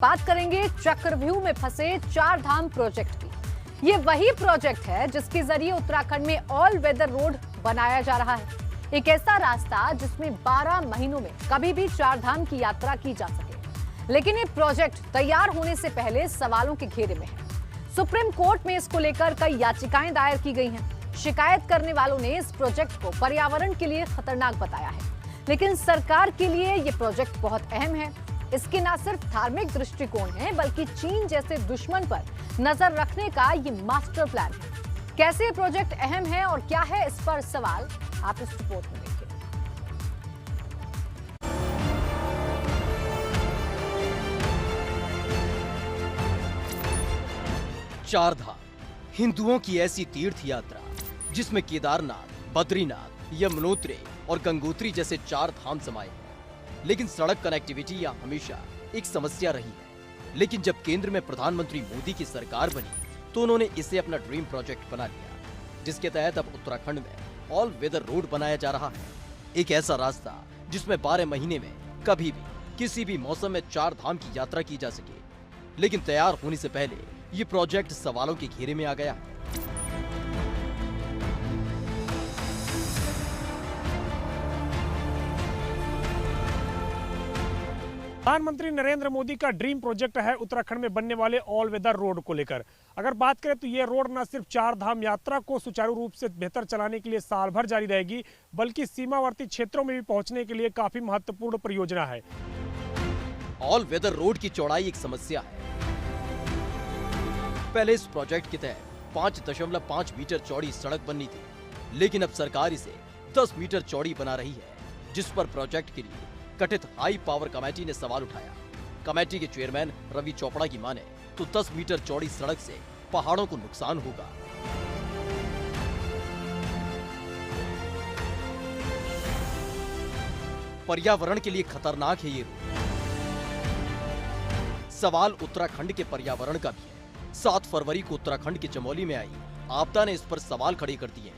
बात करेंगे चक्रव्यूह में फंसे चार धाम प्रोजेक्ट की। ये वही प्रोजेक्ट है जिसके जरिए उत्तराखंड में ऑल वेदर रोड बनाया जा रहा है। एक ऐसा रास्ता जिसमें 12 महीनों में कभी भी चार धाम की यात्रा की जा सके। लेकिन ये प्रोजेक्ट तैयार होने से पहले सवालों के घेरे में है। सुप्रीम कोर्ट में इसको लेकर कई याचिकाएं दायर की गई हैं। शिकायत करने वालों ने इस प्रोजेक्ट को पर्यावरण के लिए खतरनाक बताया है, लेकिन सरकार के लिए ये प्रोजेक्ट बहुत अहम है। इसके न सिर्फ धार्मिक दृष्टिकोण है, बल्कि चीन जैसे दुश्मन पर नजर रखने का ये मास्टर प्लान है। कैसे ये प्रोजेक्ट अहम है और क्या है इस पर सवाल, आप इस रिपोर्ट में देखिए। चार धाम हिंदुओं की ऐसी तीर्थ यात्रा जिसमें केदारनाथ, बद्रीनाथ, यमुनोत्री और गंगोत्री जैसे चार धाम समाये हैं। लेकिन सड़क कनेक्टिविटी या हमेशा एक समस्या रही है। लेकिन जब केंद्र में प्रधानमंत्री मोदी की सरकार बनी तो उन्होंने इसे अपना ड्रीम प्रोजेक्ट बना लिया, जिसके तहत अब उत्तराखंड में ऑल वेदर रोड बनाया जा रहा है। एक ऐसा रास्ता जिसमें 12 महीने में कभी भी किसी भी मौसम में चार धाम की यात्रा की जा सके। लेकिन तैयार होने से पहले ये प्रोजेक्ट सवालों के घेरे में आ गया है। प्रधानमंत्री नरेंद्र मोदी का ड्रीम प्रोजेक्ट है उत्तराखंड में बनने वाले ऑल वेदर रोड को लेकर। अगर बात करें तो ये रोड न सिर्फ चार धाम यात्रा को सुचारू रूप से बेहतर चलाने के लिए साल भर जारी रहेगी, बल्कि सीमावर्ती क्षेत्रों में भी पहुंचने के लिए काफी महत्वपूर्ण परियोजना है। ऑल वेदर रोड की चौड़ाई एक समस्या है। पहले इस प्रोजेक्ट के तहत 5.5 मीटर चौड़ी सड़क बननी थी, लेकिन अब सरकार इसे 10 मीटर चौड़ी बना रही है, जिस पर प्रोजेक्ट के लिए गठित हाई पावर कमेटी ने सवाल उठाया। कमेटी के चेयरमैन रवि चोपड़ा की माने तो 10 मीटर चौड़ी सड़क से पहाड़ों को नुकसान होगा। पर्यावरण के लिए खतरनाक है ये रोड। सवाल उत्तराखंड के पर्यावरण का भी है। 7 फरवरी को उत्तराखंड के चमोली में आई आपदा ने इस पर सवाल खड़े कर दिए हैं।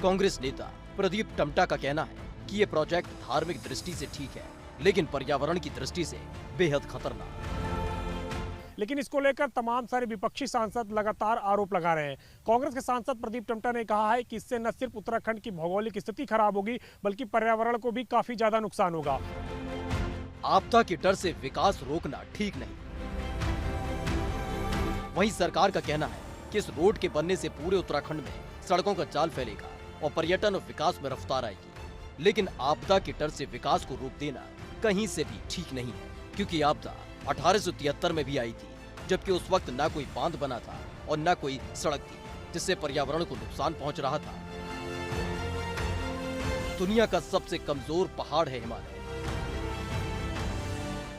कांग्रेस नेता प्रदीप टम्टा का कहना है कि ये प्रोजेक्ट धार्मिक दृष्टि से ठीक है, लेकिन पर्यावरण की दृष्टि से बेहद खतरनाक। लेकिन इसको लेकर तमाम सारे विपक्षी सांसद लगातार आरोप लगा रहे हैं। कांग्रेस के सांसद प्रदीप टम्टा ने कहा है कि इससे न सिर्फ उत्तराखंड की भौगोलिक स्थिति खराब होगी, बल्कि पर्यावरण को भी काफी ज्यादा नुकसान होगा। आपदा के डर से विकास रोकना ठीक नहीं। वहीं सरकार का कहना है कि इस रोड के बनने से पूरे उत्तराखंड में सड़कों का जाल फैलेगा और पर्यटन और विकास में रफ्तार आएगी। लेकिन आपदा के डर से विकास को रोक देना कहीं से भी ठीक नहीं है, क्योंकि आपदा 1873 में भी आई थी, जबकि उस वक्त न कोई बांध बना था और न कोई सड़क थी, जिससे पर्यावरण को नुकसान पहुंच रहा था। दुनिया का सबसे कमजोर पहाड़ है हिमालय,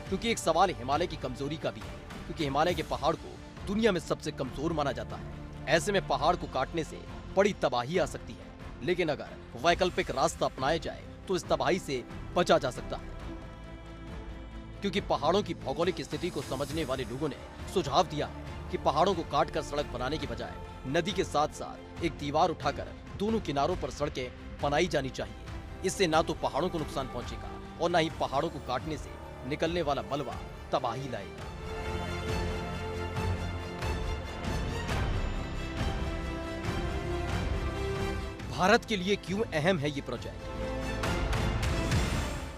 क्योंकि एक सवाल हिमालय की कमजोरी का भी है, क्योंकि हिमालय के पहाड़ को दुनिया में सबसे कमजोर माना जाता है। ऐसे में पहाड़ को काटने से बड़ी तबाही आ सकती है, लेकिन अगर वैकल्पिक रास्ता अपनाया जाए तो इस तबाही से बचा जा सकता है। क्योंकि पहाड़ों की भौगोलिक स्थिति को समझने वाले लोगों ने सुझाव दिया है कि पहाड़ों को काटकर सड़क बनाने की बजाय नदी के साथ साथ एक दीवार उठाकर दोनों किनारों पर सड़कें बनाई जानी चाहिए। इससे ना तो पहाड़ों को नुकसान पहुंचेगा और ना ही पहाड़ों को काटने से निकलने वाला मलबा तबाही लाएगा। भारत के लिए क्यों अहम है ये प्रोजेक्ट?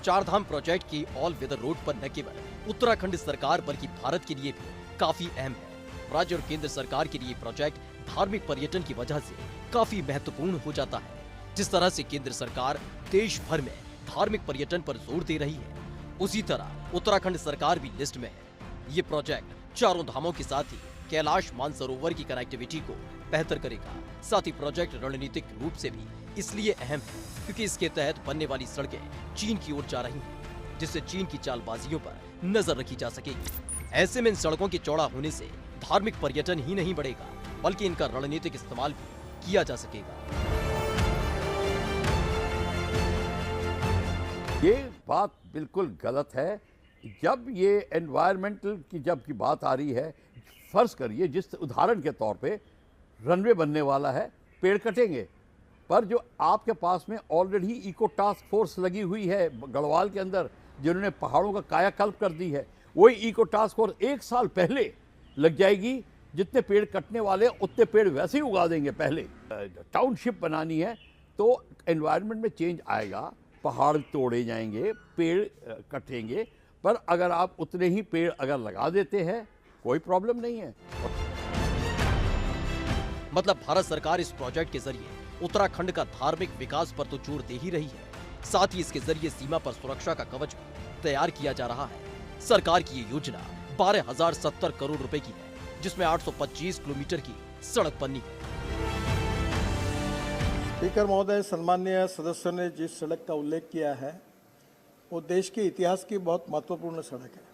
चार धाम प्रोजेक्ट की ऑल वेदर रोड पर न केवल उत्तराखंड सरकार बल्कि भारत के लिए भी काफी अहम है। राज्य और केंद्र सरकार के लिए प्रोजेक्ट धार्मिक पर्यटन की वजह से काफी महत्वपूर्ण हो जाता है। जिस तरह से केंद्र सरकार देश भर में धार्मिक पर्यटन पर जोर दे रही है, उसी तरह उत्तराखंड सरकार भी लिस्ट में है। ये प्रोजेक्ट चारों धामों के साथ ही कैलाश मानसरोवर की कनेक्टिविटी को बेहतर करेगा। साथ ही प्रोजेक्ट रणनीतिक रूप से भी इसलिए अहम है क्योंकि इसके तहत बनने वाली सड़कें चीन की ओर जा रही हैं, जिससे चीन की चालबाजियों पर नजर रखी जा सकेगी। ऐसे में इन सड़कों के चौड़ा होने से धार्मिक पर्यटन ही नहीं बढ़ेगा, बल्कि इनका रणनीतिक इस्तेमाल भी किया जा सकेगा। ये बात बिल्कुल गलत है। जब ये एनवायरमेंटल की जब की बात आ रही है, फर्ज करिए जिस उदाहरण के तौर पे रनवे बनने वाला है, पेड़ कटेंगे, पर जो आपके पास में ऑलरेडी इको टास्क फोर्स लगी हुई है गढ़वाल के अंदर, जिन्होंने पहाड़ों का कायाकल्प कर दी है, वही इको टास्क फोर्स 1 साल पहले लग जाएगी। जितने पेड़ कटने वाले उतने पेड़ वैसे ही उगा देंगे। पहले टाउनशिप बनानी है तो एनवायरनमेंट में चेंज आएगा, पहाड़ तोड़े जाएंगे, पेड़ कटेंगे, पर अगर आप उतने ही पेड़ अगर लगा देते हैं कोई प्रॉब्लम नहीं है। मतलब भारत सरकार इस प्रोजेक्ट के जरिए उत्तराखंड का धार्मिक विकास पर तो जोर दे ही रही है, साथ ही इसके जरिए सीमा पर सुरक्षा का कवच भी तैयार किया जा रहा है। सरकार की ये योजना 12,070 करोड़ रुपए की है, जिसमें 825 किलोमीटर की सड़क बननी है। स्पीकर महोदय, सम्मानीय सदस्यों ने जिस सड़क का उल्लेख किया है वो देश के इतिहास की बहुत महत्वपूर्ण सड़क है।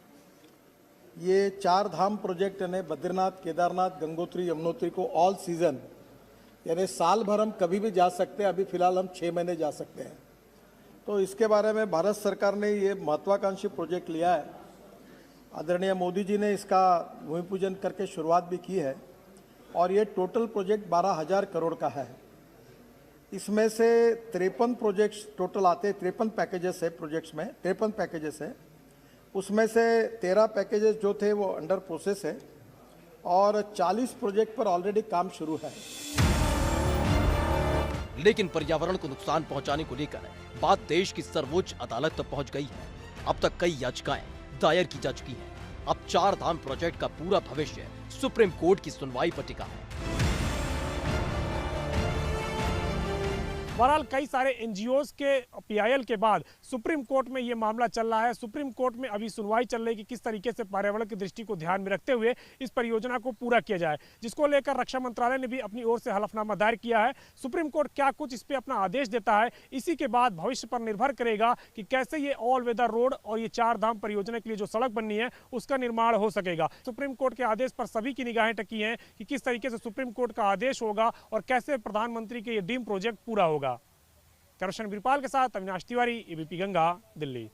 ये 4 धाम प्रोजेक्ट यानी बद्रीनाथ, केदारनाथ, गंगोत्री, यमुनोत्री को ऑल सीजन यानी साल भर हम कभी भी जा सकते हैं। अभी फिलहाल हम 6 महीने जा सकते हैं। तो इसके बारे में भारत सरकार ने ये महत्वाकांक्षी प्रोजेक्ट लिया है। आदरणीय मोदी जी ने इसका भूमि पूजन करके शुरुआत भी की है और ये टोटल प्रोजेक्ट 12,000 करोड़ का है। इसमें से 53 प्रोजेक्ट्स टोटल आते हैं, 53 पैकेजेस है प्रोजेक्ट्स में, 53 पैकेजेस है। उसमें से 13 पैकेजेस जो थे वो अंडर प्रोसेस है और 40 प्रोजेक्ट पर ऑलरेडी काम शुरू है। लेकिन पर्यावरण को नुकसान पहुंचाने को लेकर बात देश की सर्वोच्च अदालत तक पहुंच गई है। अब तक कई याचिकाएं दायर की जा चुकी हैं। अब 4 धाम प्रोजेक्ट का पूरा भविष्य सुप्रीम कोर्ट की सुनवाई पर टिका है। बहरहाल कई सारे एनजीओज के पीआईएल के बाद सुप्रीम कोर्ट में ये मामला चल रहा है। सुप्रीम कोर्ट में अभी सुनवाई चल रही है कि किस तरीके से पर्यावरण की दृष्टि को ध्यान में रखते हुए इस परियोजना को पूरा किया जाए, जिसको लेकर रक्षा मंत्रालय ने भी अपनी ओर से हलफनामा दायर किया है। सुप्रीम कोर्ट क्या कुछ इस पे अपना आदेश देता है, इसी के बाद भविष्य पर निर्भर करेगा कि कैसे ये ऑल वेदर रोड और ये 4 धाम परियोजना के लिए जो सड़क बननी है उसका निर्माण हो सकेगा। सुप्रीम कोर्ट के आदेश पर सभी की निगाहें टकी हैं कि किस तरीके से सुप्रीम कोर्ट का आदेश होगा और कैसे प्रधानमंत्री के ये ड्रीम प्रोजेक्ट पूरा होगा। करशन वीरपाल के साथ अविनाश तिवारी, एबीपी गंगा, दिल्ली।